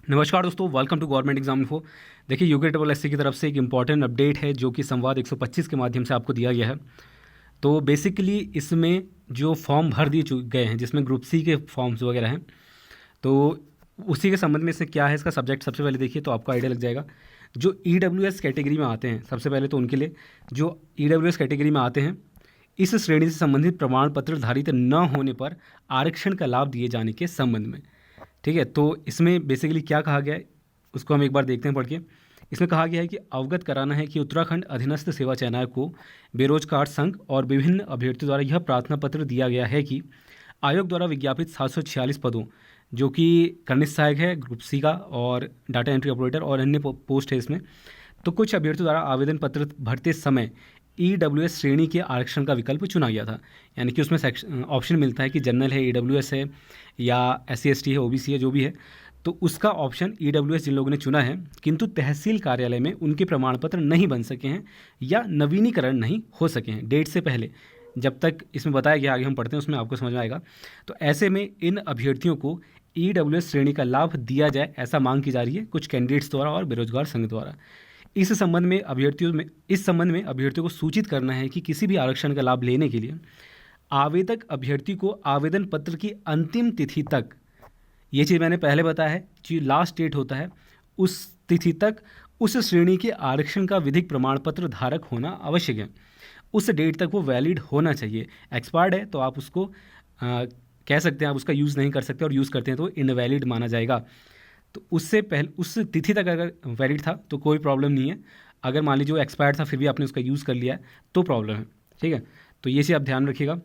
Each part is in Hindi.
नमस्कार दोस्तों, welcome to government exam info. देखिए, यूके-एसएससी की तरफ से एक इम्पॉर्टेंट अपडेट है जो कि संवाद 125 के माध्यम से आपको दिया गया है। तो बेसिकली इसमें जो फॉर्म भर दिए गए हैं, जिसमें ग्रुप सी के फॉर्म्स वगैरह हैं, तो उसी के संबंध में इससे क्या है इसका सब्जेक्ट सबसे पहले देखिए तो आपको आइडिया लग जाएगा। जो ईडब्ल्यूएस कैटेगरी में आते हैं, सबसे पहले तो उनके लिए जो ईडब्ल्यूएस कैटेगरी में आते हैं, इस श्रेणी से संबंधित प्रमाण पत्र धारित न होने पर आरक्षण का लाभ दिए जाने के संबंध में। ठीक है, तो इसमें बेसिकली क्या कहा गया है उसको हम एक बार देखते हैं पढ़ के। इसमें कहा गया है कि अवगत कराना है कि उत्तराखंड अधीनस्थ सेवा चयनालय को बेरोजगार संघ और विभिन्न अभ्यर्थियों द्वारा यह प्रार्थना पत्र दिया गया है कि आयोग द्वारा विज्ञापित 746 पदों, जो कि कनिष्ठ सहायक है ग्रुप सी का, और डाटा एंट्री ऑपरेटर और अन्य पोस्ट है इसमें, तो कुछ अभ्यर्थियों द्वारा आवेदन पत्र भरते समय ईडब्ल्यूएस श्रेणी के आरक्षण का विकल्प चुना गया था। यानी कि उसमें ऑप्शन मिलता है कि जनरल है, ईडब्ल्यूएस है, या SC/ST है, OBC है, जो भी है, तो उसका ऑप्शन ईडब्ल्यूएस जिन लोगों ने चुना है किंतु तहसील कार्यालय में उनके प्रमाण पत्र नहीं बन सके हैं या नवीनीकरण नहीं हो सके हैं डेट से पहले, जब तक इसमें बताया गया, आगे हम पढ़ते हैं उसमें आपको समझ में आएगा। तो ऐसे में इन अभ्यर्थियों को ईडब्ल्यूएस श्रेणी का लाभ दिया जाए, ऐसा मांग की जा रही है कुछ कैंडिडेट्स द्वारा और बेरोजगार संघ द्वारा। इस संबंध में अभ्यर्थियों को सूचित करना है कि किसी भी आरक्षण का लाभ लेने के लिए आवेदक अभ्यर्थी को आवेदन पत्र की अंतिम तिथि तक, ये चीज़ मैंने पहले बताया है, जो लास्ट डेट होता है उस तिथि तक उस श्रेणी के आरक्षण का विधिक प्रमाण पत्र धारक होना आवश्यक है। उस डेट तक वो वैलिड होना चाहिए। एक्सपायर्ड है तो आप उसको कह सकते हैं, आप उसका यूज़ नहीं कर सकते, और यूज़ करते हैं तो इनवैलिड माना जाएगा। तो उससे पहले उस तिथि तक अगर वैलिड था तो कोई प्रॉब्लम नहीं है। अगर मान लीजिए वो एक्सपायर्ड था फिर भी आपने उसका यूज़ कर लिया है तो प्रॉब्लम है। ठीक है, तो ये चीज़ आप ध्यान रखिएगा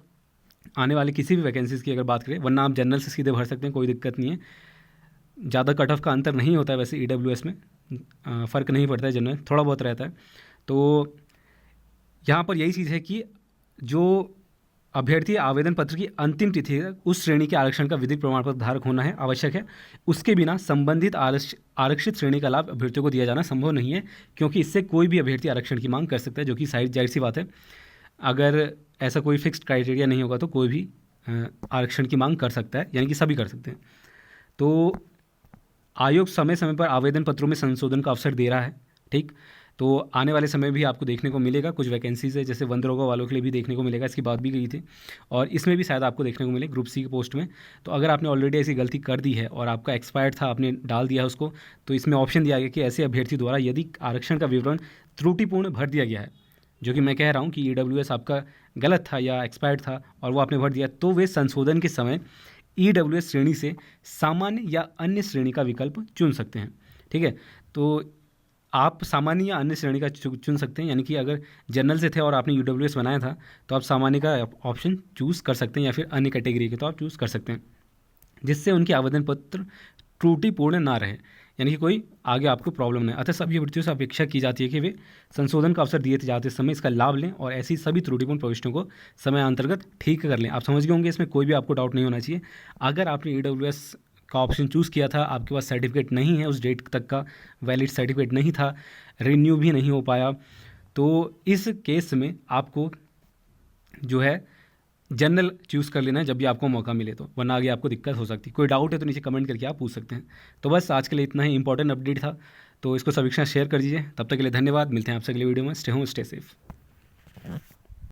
आने वाले किसी भी वैकेंसीज़ की अगर बात करें, वरना आप जनरल से सीधे भर सकते हैं, कोई दिक्कत नहीं है। ज़्यादा कट ऑफ का अंतर नहीं होता है वैसे ईडब्ल्यूएस में, फ़र्क नहीं पड़ता है, जनरल थोड़ा बहुत रहता है। तो यहाँ पर यही चीज़ है कि जो अभ्यर्थी आवेदन पत्र की अंतिम तिथि तक उस श्रेणी के आरक्षण का विधिक प्रमाण पत्र धारक होना है आवश्यक है। उसके बिना संबंधित आरक्षित श्रेणी का लाभ अभ्यर्थियों को दिया जाना संभव नहीं है, क्योंकि इससे कोई भी अभ्यर्थी आरक्षण की मांग कर सकता है, जो कि जाहिर सी बात है। अगर ऐसा कोई फिक्स्ड क्राइटेरिया नहीं होगा तो कोई भी आरक्षण की मांग कर सकता है, यानी कि सभी कर सकते हैं। तो आयोग समय समय पर आवेदन पत्रों में संशोधन का अवसर दे रहा है। ठीक, तो आने वाले समय भी आपको देखने को मिलेगा। कुछ वैकेंसीज़ है जैसे वन दरोगा वालों के लिए भी देखने को मिलेगा, इसकी बात भी गई थी, और इसमें भी शायद आपको देखने को मिले ग्रुप सी की पोस्ट में। तो अगर आपने ऑलरेडी ऐसी गलती कर दी है और आपका एक्सपायर्ड था, आपने डाल दिया उसको, तो इसमें ऑप्शन दिया गया कि ऐसे अभ्यर्थी द्वारा यदि आरक्षण का विवरण त्रुटिपूर्ण भर दिया गया है, जो कि मैं कह रहा हूँ कि ईडब्ल्यूएस आपका गलत था या एक्सपायर्ड था और वो आपने भर दिया, तो वे संशोधन के समय ईडब्ल्यूएस श्रेणी से सामान्य या अन्य श्रेणी का विकल्प चुन सकते हैं। ठीक है, तो आप सामान्य या अन्य श्रेणी का चुन सकते हैं, यानी कि अगर जनरल से थे और आपने ईडब्ल्यूएस बनाया था तो आप सामान्य का ऑप्शन चूज़ कर सकते हैं, या फिर अन्य कैटेगरी के तो आप चूज़ कर सकते हैं, जिससे उनके आवेदन पत्र त्रुटिपूर्ण ना रहे, यानी कि कोई आगे आपको प्रॉब्लम नहीं। अतः सभी अभ्यर्थियों से अपेक्षा की जाती है कि वे संशोधन का अवसर दिए जाते समय इसका लाभ लें और ऐसी सभी त्रुटिपूर्ण प्रविष्टियों को समय अंतर्गत ठीक कर लें। आप समझ गए होंगे, इसमें कोई भी आपको डाउट नहीं होना चाहिए। अगर आपने ईडब्ल्यूएस का ऑप्शन चूज़ किया था, आपके पास सर्टिफिकेट नहीं है, उस डेट तक का वैलिड सर्टिफिकेट नहीं था, रिन्यू भी नहीं हो पाया, तो इस केस में आपको जो है जनरल चूज़ कर लेना है जब भी आपको मौका मिले, तो वरना आगे आपको दिक्कत हो सकती है। कोई डाउट है तो नीचे कमेंट करके आप पूछ सकते हैं। तो बस आज के लिए इतना ही इंपॉर्टेंट अपडेट था, तो इसको सभी के साथ शेयर कर दीजिए। तब तक के लिए धन्यवाद, मिलते हैं आपसे अगले वीडियो में। Stay home, stay safe.